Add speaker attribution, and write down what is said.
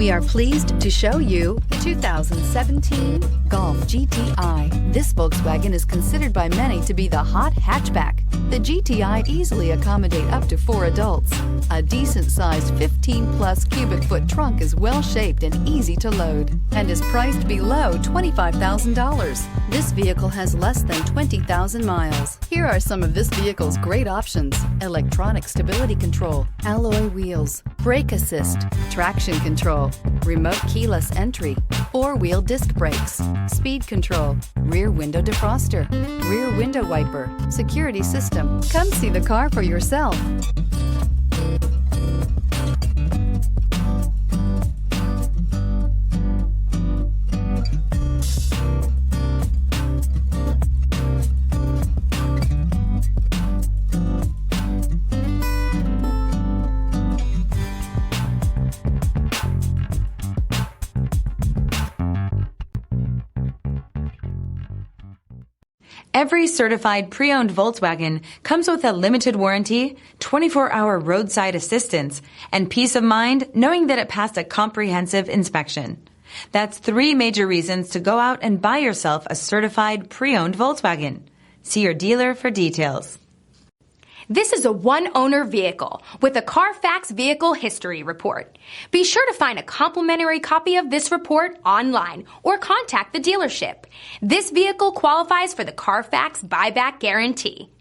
Speaker 1: We are pleased to show you the 2017 Golf GTI. This Volkswagen is considered by many to be the hot hatchback. The GTI easily accommodate up to 4 adults. A decent-sized 15-plus cubic foot trunk is well-shaped and easy to load and is priced below $25,000. This vehicle has less than 20,000 miles. Here are some of this vehicle's great options: electronic stability control, alloy wheels, brake assist, traction control, remote keyless entry, 4-wheel disc brakes, speed control, rear window defroster, rear window wiper, security system. Come see the car for yourself.
Speaker 2: Every certified pre-owned Volkswagen comes with a limited warranty, 24-hour roadside assistance, and peace of mind knowing that it passed a comprehensive inspection. That's 3 major reasons to go out and buy yourself a certified pre-owned Volkswagen. See your dealer for details.
Speaker 3: This is a one-owner vehicle with a CARFAX Vehicle History Report. Be sure to find a complimentary copy of this report online or contact the dealership. This vehicle qualifies for the CARFAX Buyback Guarantee.